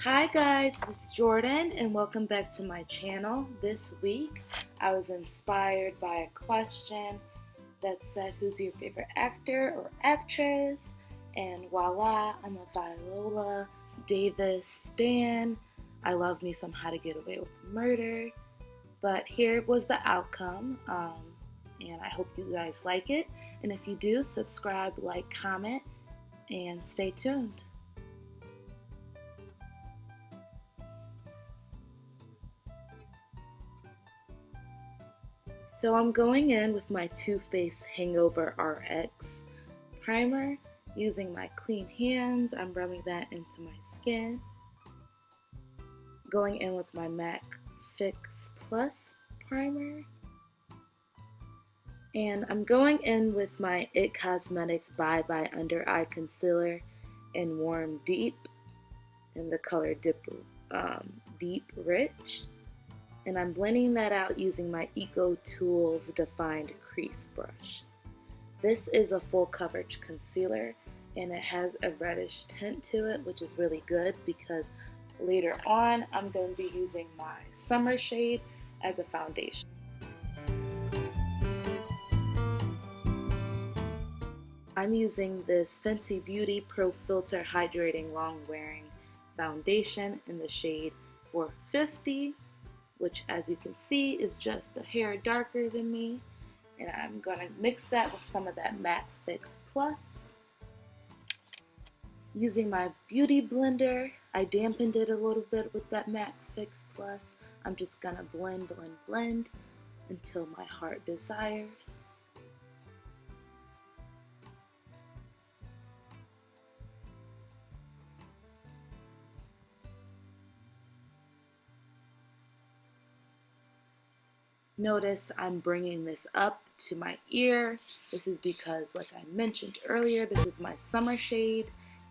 Hi guys, this is Jordan and welcome back to my channel. This week I was inspired by a question that said who's your favorite actor or actress, and voila, I'm a Viola Davis stan. I love me some How to Get Away with Murder, but here was the outcome, and I hope you guys like it, and if you do, subscribe, like, comment, and stay tuned. So I'm going in with my Too Faced Hangover RX primer. Using my clean hands, I'm rubbing that into my skin. Going in with my MAC Fix Plus primer. And I'm going in with my IT Cosmetics Bye Bye Under Eye Concealer in Warm Deep in the color Deep Rich. And I'm blending that out using my Eco Tools Defined Crease Brush. This is a full coverage concealer and it has a reddish tint to it, which is really good because later on I'm going to be using my summer shade as a foundation. I'm using this Fenty Beauty Pro Filt'r Hydrating Longwearing foundation in the shade 450. Which, as you can see, is just a hair darker than me. And I'm going to mix that with some of that MAC Fix Plus. Using my beauty blender, I dampened it a little bit with that MAC Fix Plus. I'm just going to blend until my heart desires. Notice I'm bringing this up to my ear. This is because, like I mentioned earlier, this is my summer shade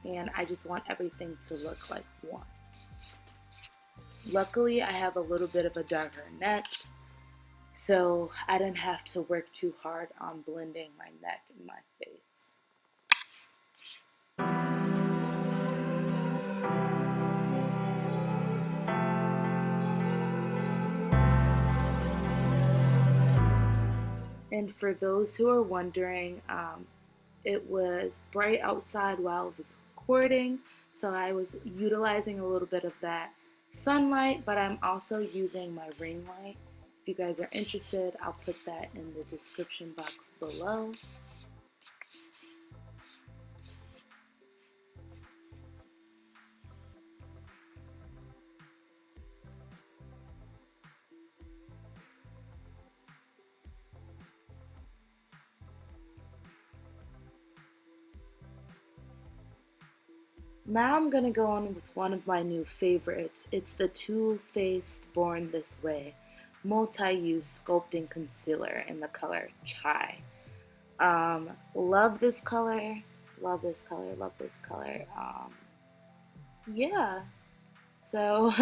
and I just want everything to look like one. Luckily, I have a little bit of a darker neck, so I didn't have to work too hard on blending my neck and my face. And for those who are wondering, it was bright outside while I was recording, so I was utilizing a little bit of that sunlight, but I'm also using my ring light. If you guys are interested, I'll put that in the description box below. Now I'm going to go on with one of my new favorites. It's the Too Faced Born This Way Multi-Use Sculpting Concealer in the color Chai. Love this color, love this color, love this color. Yeah. So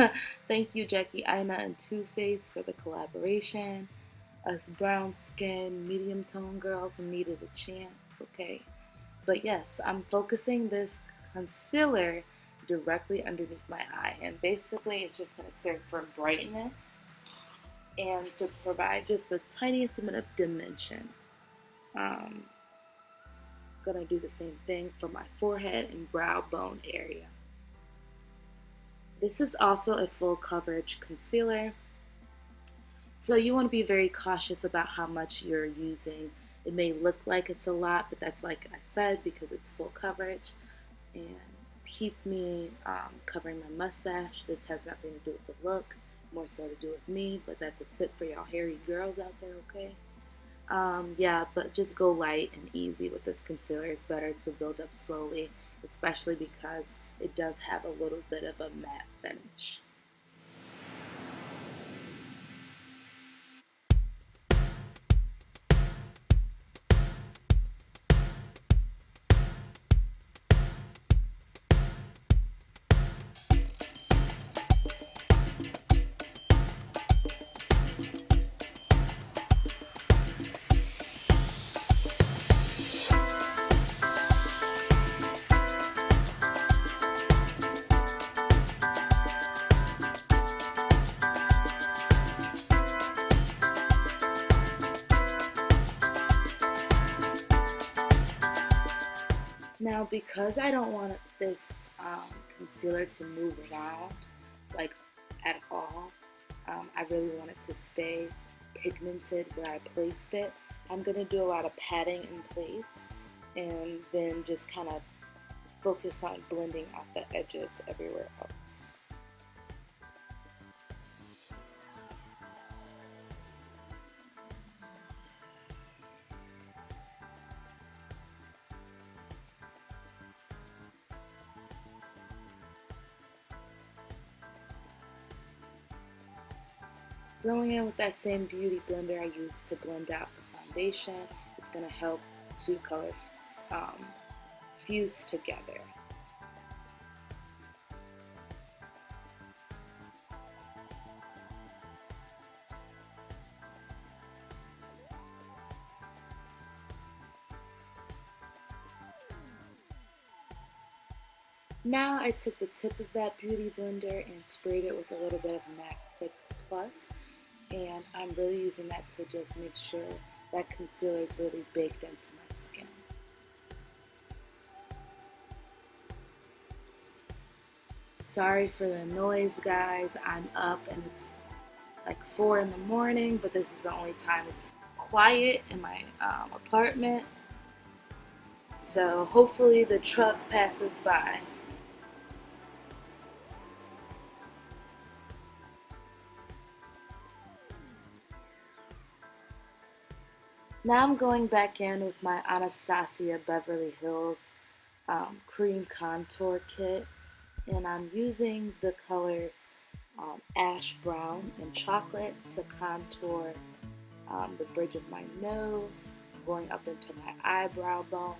thank you Jackie Aina and Too Faced for the collaboration. Us brown skin, medium tone girls needed a chance, okay? But yes, I'm focusing this concealer directly underneath my eye, and basically it's just going to serve for brightness and to provide just the tiniest bit of dimension. I'm going to do the same thing for my forehead and brow bone area. This is also a full coverage concealer, so you want to be very cautious about how much you're using. It may look like it's a lot, but that's, like I said, because it's full coverage. And keep me covering my mustache. This has nothing to do with the look, more so to do with me, but that's a tip for y'all hairy girls out there, okay? Yeah, but just go light and easy with this concealer. It's better to build up slowly, especially because it does have a little bit of a matte finish. because I don't want this concealer to move around like at all, I really want it to stay pigmented where I placed it. I'm going to do a lot of patting in place and then just kind of focus on blending out the edges everywhere else. Going in with that same beauty blender I used to blend out the foundation, it's going to help two colors fuse together. Now I took the tip of that beauty blender and sprayed it with a little bit of MAC Fix Plus. And I'm really using that to just make sure that concealer is really baked into my skin. Sorry for the noise, guys. I'm up and it's like 4 in the morning, but this is the only time it's quiet in my apartment. So hopefully the truck passes by. Now I'm going back in with my Anastasia Beverly Hills Cream Contour Kit, and I'm using the colors Ash Brown and Chocolate to contour the bridge of my nose, going up into my eyebrow bone,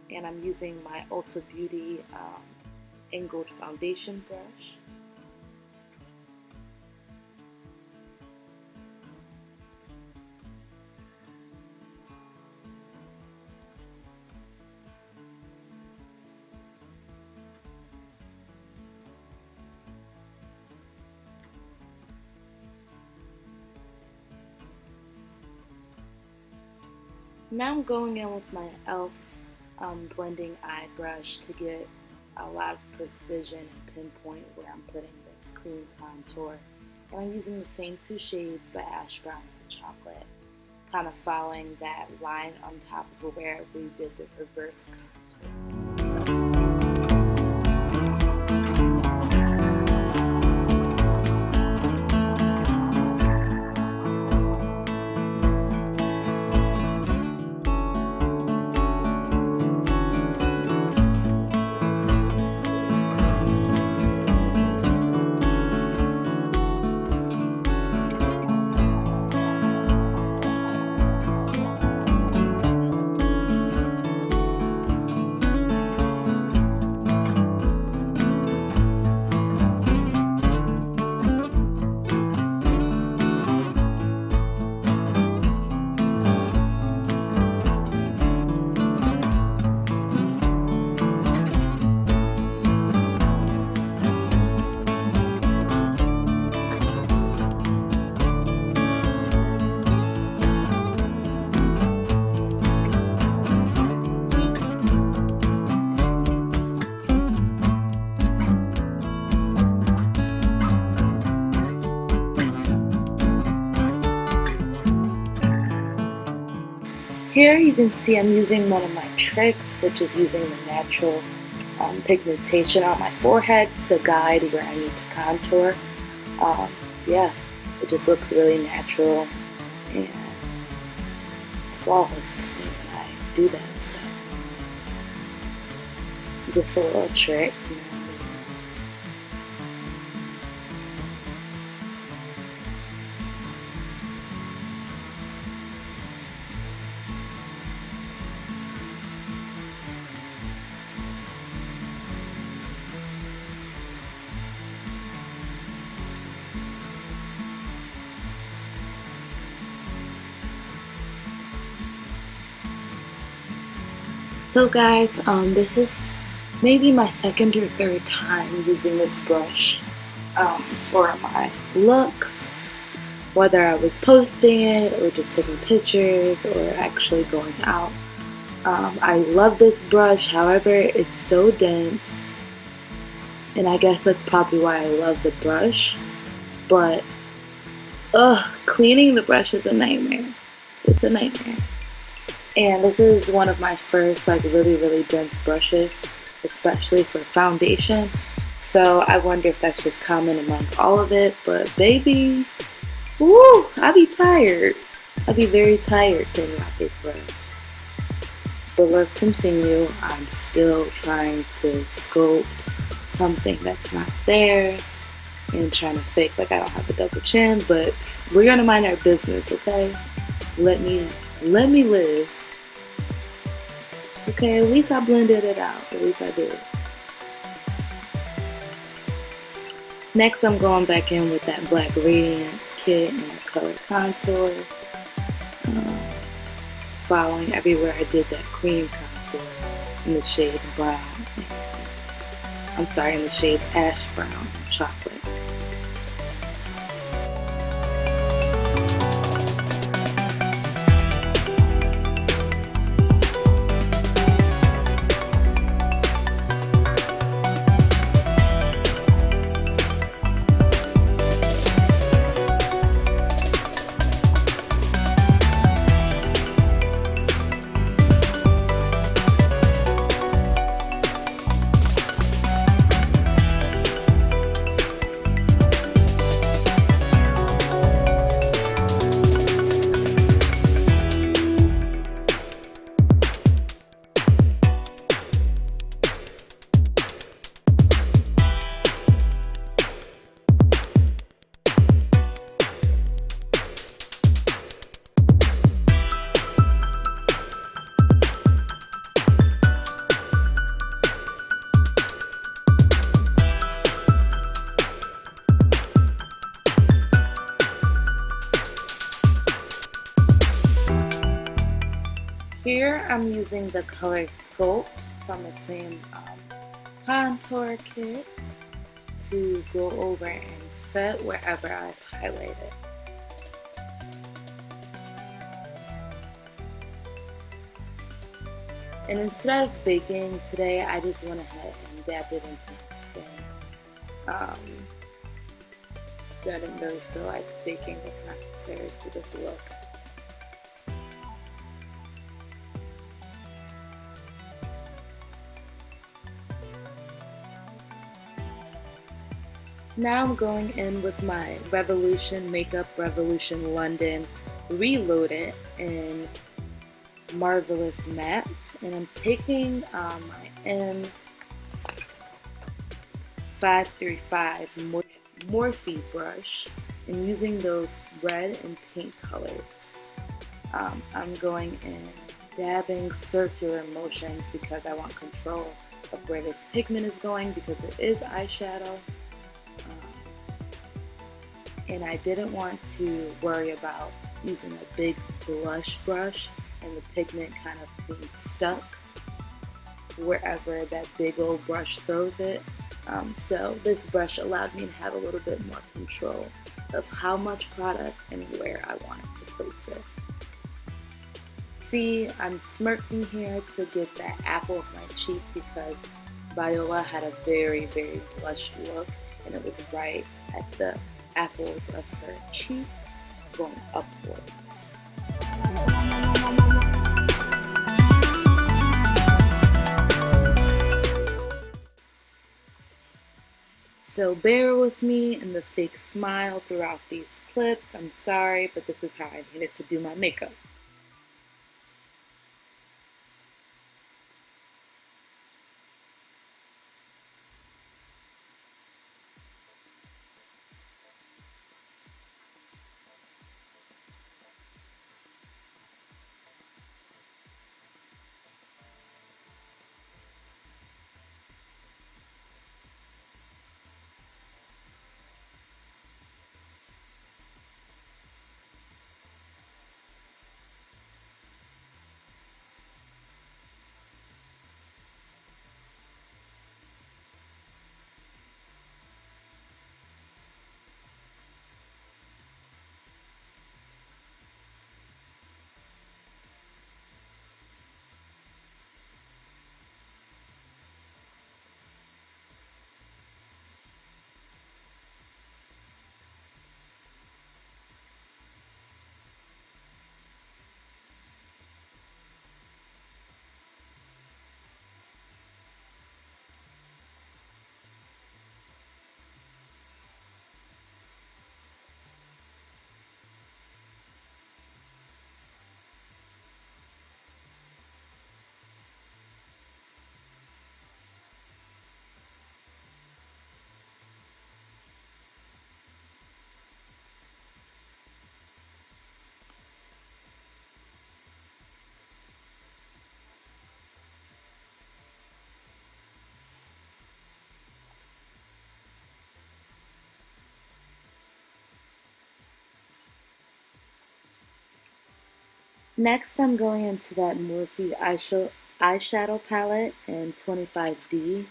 and I'm using my Ulta Beauty angled foundation brush. Now I'm going in with my e.l.f. blending eye brush to get a lot of precision and pinpoint where I'm putting this cream contour. And I'm using the same two shades, the Ash Brown and the Chocolate, kind of following that line on top of where we did the reverse contour. Here you can see I'm using one of my tricks, which is using the natural pigmentation on my forehead to guide where I need to contour. Yeah, it just looks really natural and flawless to me when I do that. So, just a little trick. So guys, this is maybe my second or third time using this brush for my looks, whether I was posting it or just taking pictures or actually going out. I love this brush, however, it's so dense, and I guess that's probably why I love the brush, but cleaning the brush is a nightmare. It's a nightmare. And this is one of my first like really dense brushes, especially for foundation. So I wonder if that's just common among all of it, but baby, woo, I'll be tired. I'll be very tired cleaning out this brush. But let's continue. I'm still trying to sculpt something that's not there and trying to fake like I don't have a double chin, but we're gonna mind our business, okay? Let me live. Okay, at least I blended it out. At least I did. Next, I'm going back in with that black Radiance kit and the color contour. Following everywhere I did that cream contour in the shade brown. I'm sorry, in the shade ash brown, chocolate. Here I'm using the color Sculpt from the same contour kit to go over and set wherever I've highlighted. And instead of baking today, I just went ahead and dabbed it into my skin. So I didn't really feel like baking was necessary for this look. Now I'm going in with my Revolution Makeup Revolution London Reloaded in Marvellous Matte, and I'm taking my M535 Morphe brush and using those red and pink colors. I'm going in dabbing circular motions because I want control of where this pigment is going because it is eyeshadow. And I didn't want to worry about using a big blush brush and the pigment kind of being stuck wherever that big old brush throws it. So this brush allowed me to have a little bit more control of how much product and where I wanted to place it. See, I'm smirking here to get that apple of my cheek because Viola had a very blushed look and it was right at the apples of her cheeks going upwards. So bear with me and the fake smile throughout these clips. I'm sorry, but this is how I needed to do my makeup. Next, I'm going into that Morphe eyeshadow palette in 25D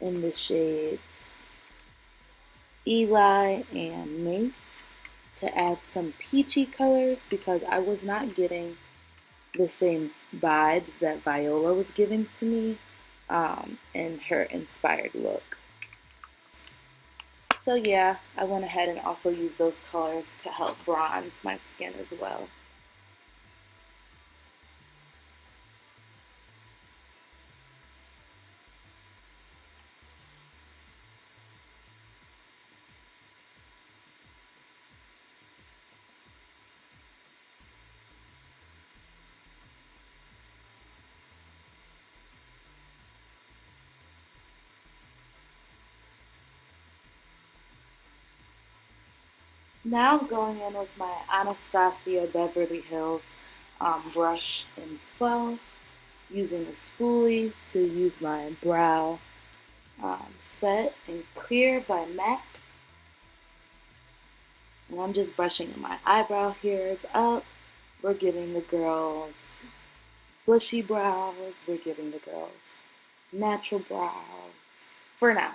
in the shades Eli and Mace to add some peachy colors because I was not getting the same vibes that Viola was giving to me in her inspired look. So yeah, I went ahead and also used those colors to help bronze my skin as well. Now going in with my Anastasia Beverly Hills brush in 12, using the spoolie to use my brow set in Clear by MAC. And I'm just brushing my eyebrow hairs up. We're giving the girls bushy brows. We're giving the girls natural brows. For now.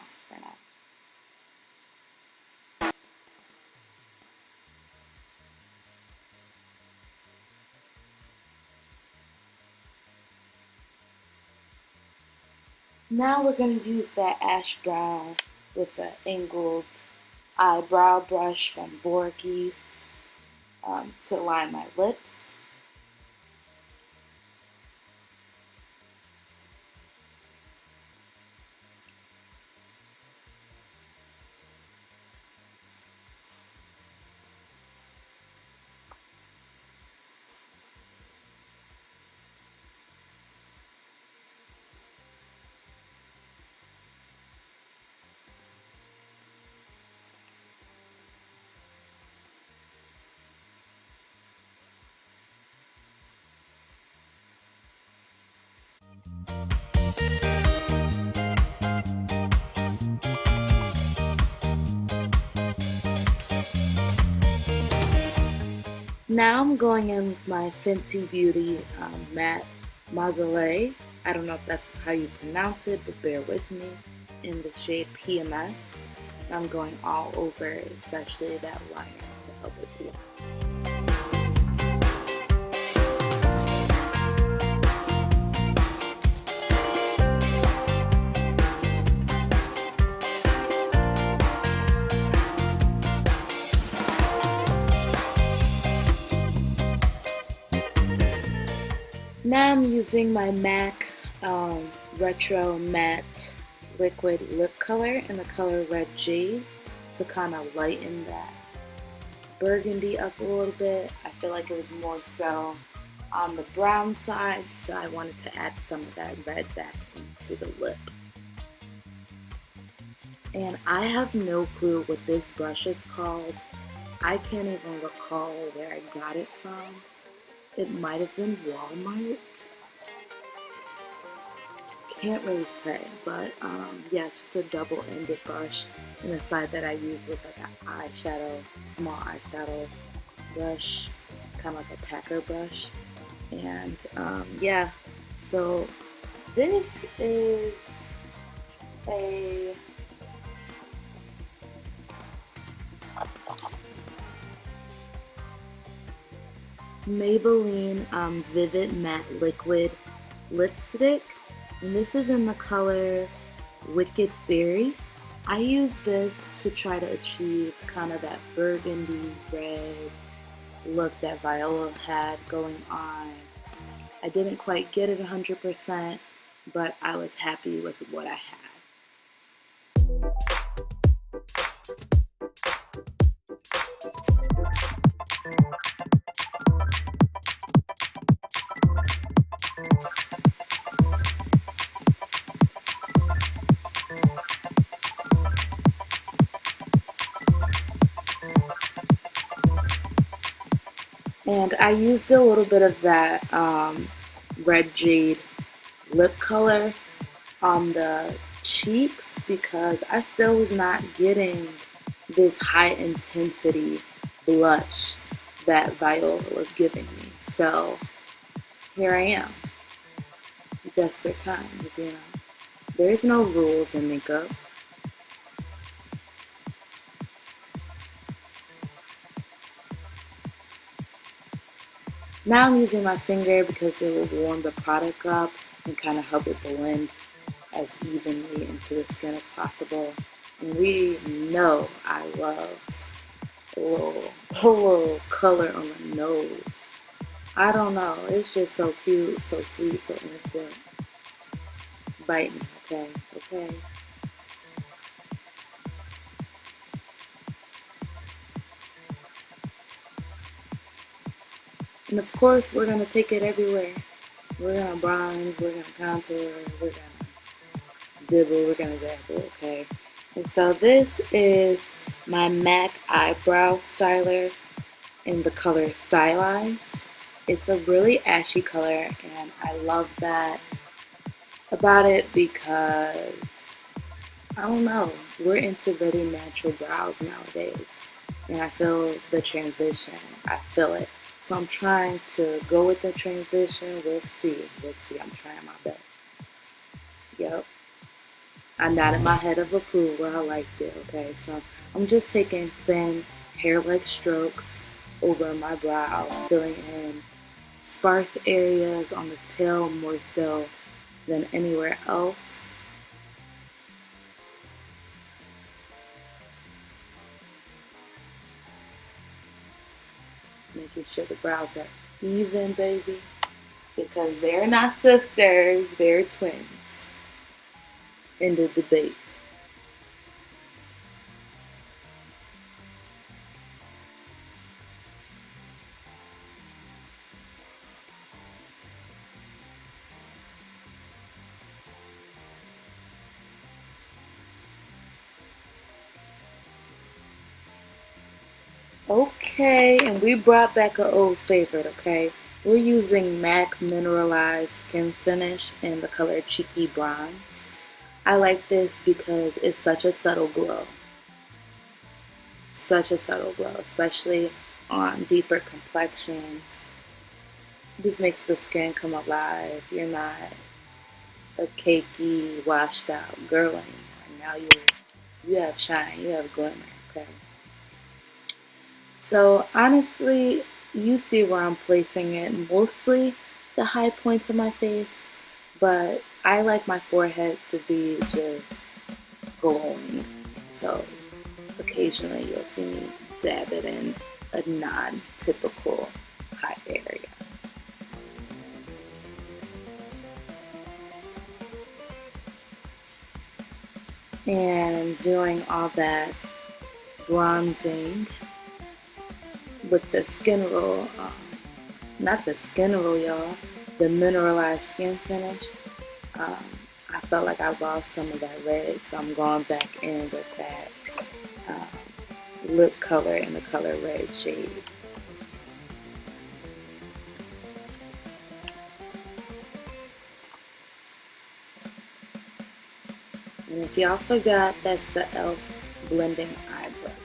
Now we're going to use that ash brown with an angled eyebrow brush from Borges to line my lips. Now I'm going in with my Fenty Beauty matte Moiselle. I don't know if that's how you pronounce it, but bear with me. In the shade PMS. I'm going all over, especially that liner to help it blend. Now I'm using my MAC Retro Matte Liquid Lip Color in the color Red Jade to kind of lighten that burgundy up a little bit. I feel like it was more so on the brown side, so I wanted to add some of that red back into the lip. And I have no clue what this brush is called. I can't even recall where I got it from. It might have been Walmart. Can't really say, but yeah, it's just a double-ended brush. And the side that I used was like an eyeshadow, small eyeshadow brush, kind of like a packer brush. And yeah, so this is a Maybelline Vivid Matte Liquid Lipstick, and this is in the color Wicked Berry. I use this to try to achieve kind of that burgundy red look that Viola had going on. I didn't quite get it 100%, but I was happy with what I had. And I used a little bit of that Red Jade lip color on the cheeks because I still was not getting this high intensity blush that Viola was giving me. So here I am. Desperate times, you know. There's no rules in makeup. Now I'm using my finger because it will warm the product up and kind of help it blend as evenly into the skin as possible. And we know I love a little color on the nose. I don't know, it's just so cute, so sweet, so innocent. Bite me, okay? Okay. And of course, we're gonna take it everywhere. We're gonna bronze, we're gonna contour, we're gonna dibble, we're gonna dabble, okay? And so this is my MAC eyebrow styler in the color Stylized. It's a really ashy color, and I love that about it because, I don't know, we're into really natural brows nowadays. And I feel the transition. I feel it. So I'm trying to go with the transition. We'll see. We'll see. I'm trying my best. Yep. I nodded my head of approval. I liked it. Okay. So I'm just taking thin hair-like strokes over my brow, filling in sparse areas on the tail more so than anywhere else. Making sure the brows are even, baby, because they're not sisters, they're twins. End of debate. Okay, and we brought back an old favorite, okay? We're using MAC Mineralize Skinfinish in the color Cheeky Bronze. I like this because it's such a subtle glow. Such a subtle glow, especially on deeper complexions. It just makes the skin come alive. You're not a cakey, washed out girl anymore. Now you have shine, you have glimmer, okay? So honestly, you see where I'm placing it, mostly the high points of my face, but I like my forehead to be just glowing. So occasionally you'll see me dab it in a non-typical high area. And doing all that bronzing with the skin roll, not the skin roll, y'all, the mineralized skin finish. I felt like I lost some of that red, so I'm going back in with that lip color in the color Red Jade. And if y'all forgot, that's the e.l.f. blending eye brush.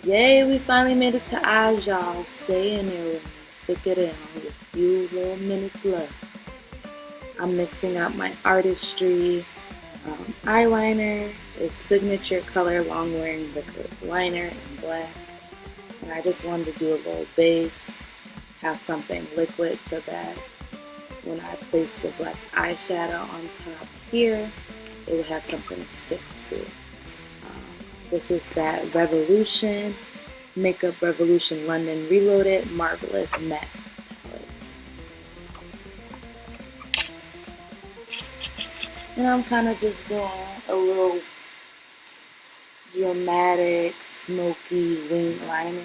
Yay, we finally made it to eyes, y'all. Stay in there with me. Stick it in with a few little minutes left. I'm mixing up my Artistry eyeliner. It's signature color Longwearing liquid liner in black. And I just wanted to do a little base, have something liquid so that when I place the black eyeshadow on top here, it would have something to stick to. This is that Revolution, Makeup Revolution London Reloaded Marvellous Matte palette. And I'm kind of just doing a little dramatic, smoky wing liner.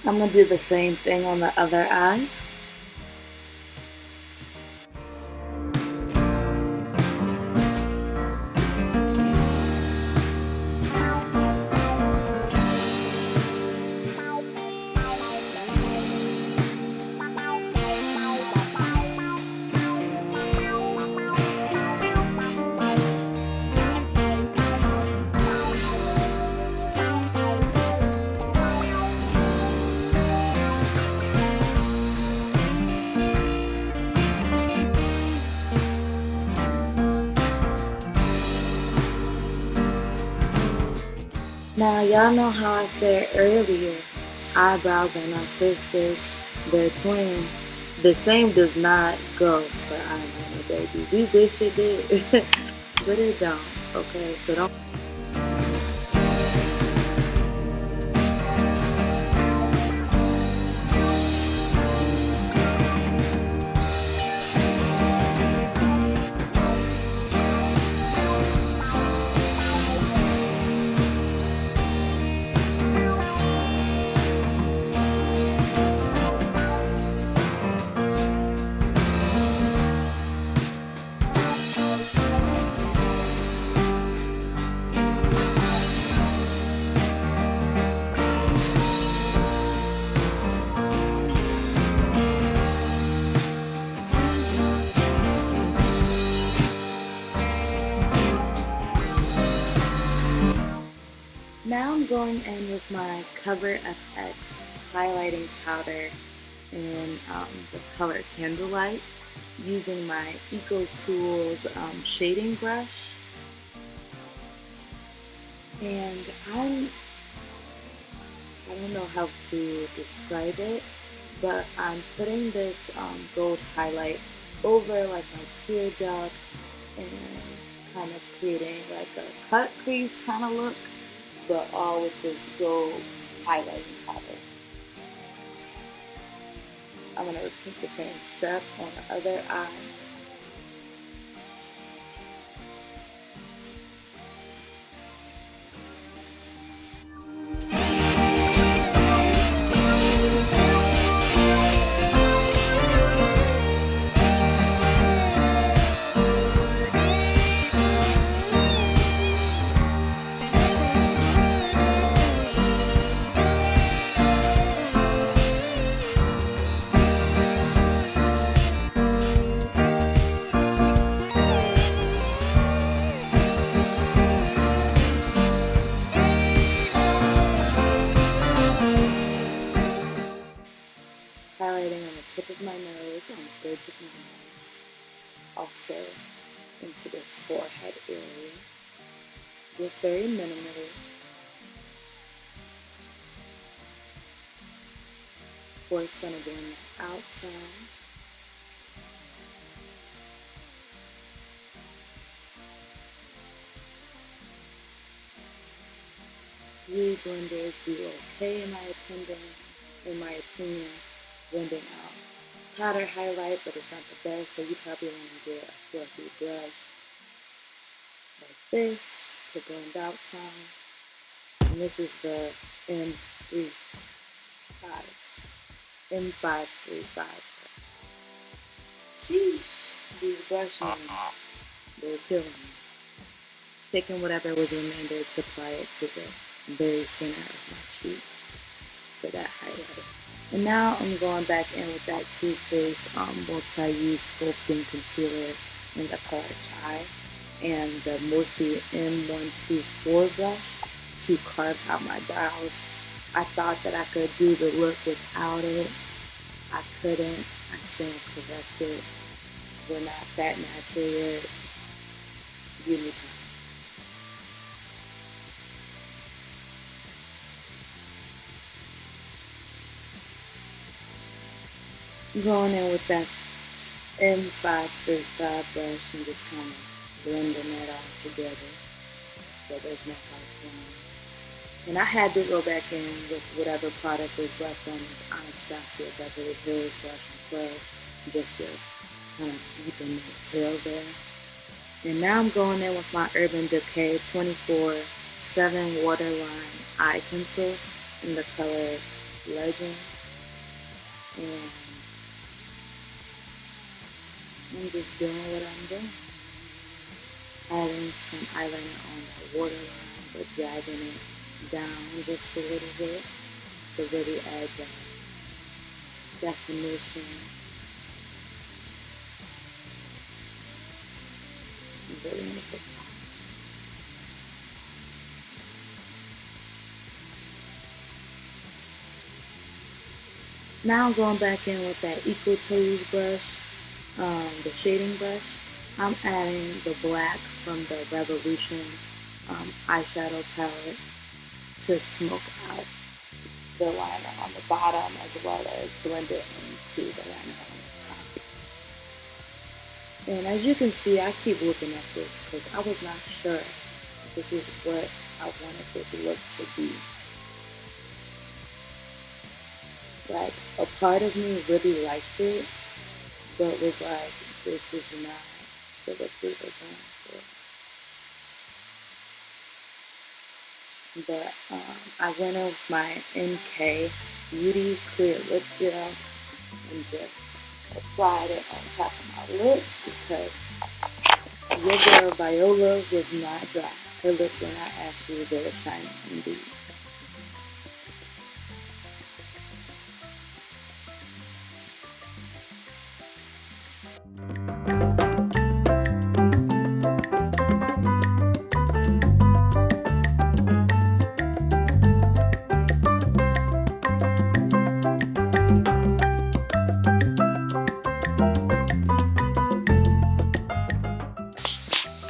I'm going to do the same thing on the other eye. Now, y'all know how I said earlier, eyebrows are not sisters, they're twins. The same does not go for eyeliner, baby. We wish it did, but it don't, okay? So don't. Now I'm going in with my Cover FX highlighting powder in the color Candlelight, using my Eco Tools shading brush. And I don't know how to describe it, but I'm putting this gold highlight over like my tear duct and kind of creating like a cut crease kind of look, but all with this gold highlighting powder. I'm going to repeat the same step on the other eye. Highlighting on the tip of my nose, on the bridge of my nose, also into this forehead area, just very minimally. Of course, going to be on the outside. Beauty blenders do okay in my opinion. Blending out powder highlight, but it's not the best, so you probably want to get a fluffy brush like this to blend out some. And this is the M535. Sheesh, these brushes, they're killing me. Taking whatever was remainder to apply it to the very center of my cheek for that highlight. And now I'm going back in with that Too Faced multi-use sculpting concealer in the color Chai and the Morphe M124 brush to carve out my brows. I thought that I could do the look without it. I couldn't. I stand corrected. We're not that natural yet. Give me time. Going in with that M535 brush and just kind of blending it all together so there's no hard lines. And I had to go back in with whatever product was left on this Anastasia Beverly brush as well, just to kind of deepen the tail there. And now I'm going in with my Urban Decay 24/7 Waterline Eye Pencil in the color Legend. And I'm just doing what I'm doing. Adding some eyeliner on the waterline, but dragging it down just a little bit to really add that definition. Really make it pop. Now I'm going back in with that Equal Toes brush, the shading brush. I'm adding the black from the Revolution eyeshadow palette to smoke out the liner on the bottom as well as blend it into the liner on the top. And as you can see, I keep looking at this because I was not sure if this is what I wanted this look to be. Like, a part of me really liked it, but was like, this is not the look we were going for. But I went in with my NK Beauty Clear Lip Gel and just applied it on top of my lips because your girl Viola was not dry. Her lips were not ashy, they were shiny indeed.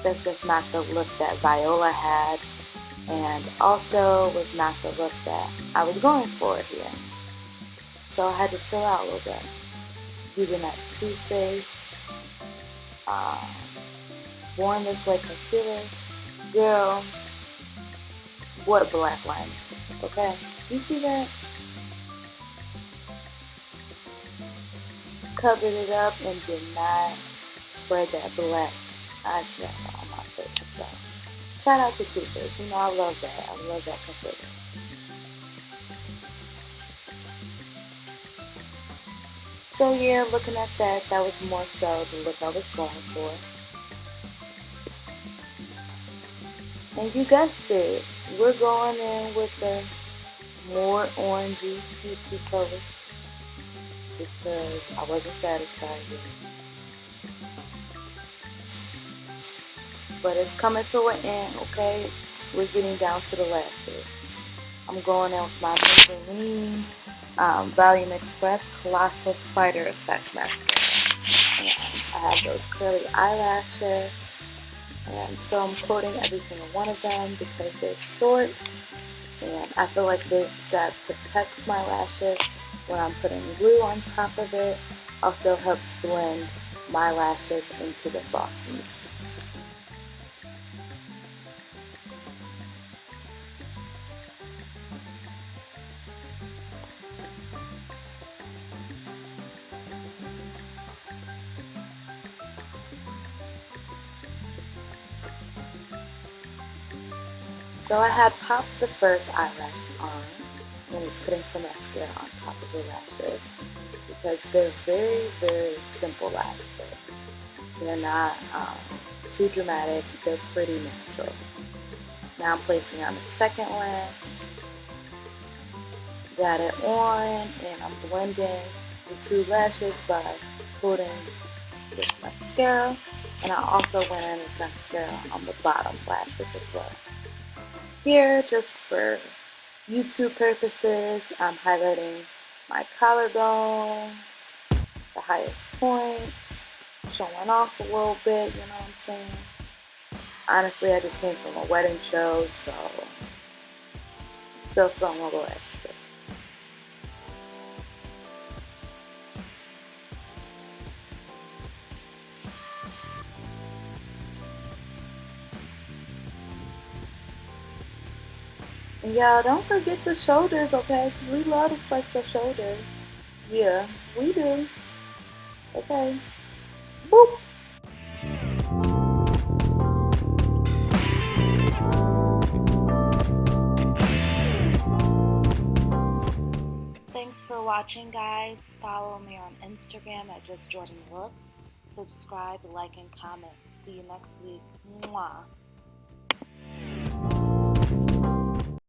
That's just not the look that Viola had, and also was not the look that I was going for here. So I had to chill out a little bit. Using that Too Faced Born This Way concealer. Girl, what black line? Okay, you see that? Covered it up and did not spread that black eyeshadow on my face. So shout out to Too Faced. You know I love that. I love that concealer. So yeah, looking at that, that was more so the look I was going for. And you guessed it, we're going in with the more orangey, peachy colors because I wasn't satisfied with it. But it's coming to an end, okay? We're getting down to the lashes. I'm going in with my Beverly Volume Express Colossal Spider Effect Mascara. And I have those curly eyelashes. And so I'm coating every single one of them because they're short. And I feel like this step protects my lashes when I'm putting glue on top of it. Also helps blend my lashes into the frosting. So I had popped the first eyelash on and was putting some mascara on top of the lashes because they're very, very simple lashes. They're not too dramatic, they're pretty natural. Now I'm placing on the second lash. Got it on and I'm blending the two lashes by coating with mascara. And I also went in with mascara on the bottom lashes as well. Here, just for YouTube purposes, I'm highlighting my collarbone, the highest point, showing off a little bit, you know what I'm saying? Honestly, I just came from a wedding show, so still feeling a little extra. And y'all, don't forget the shoulders, okay? Because we love to flex the shoulders. Yeah, we do. Okay. Boop. for watching, guys. Follow me on Instagram at JustJordanLooks. Subscribe, like, and comment. See you next week. Mwah.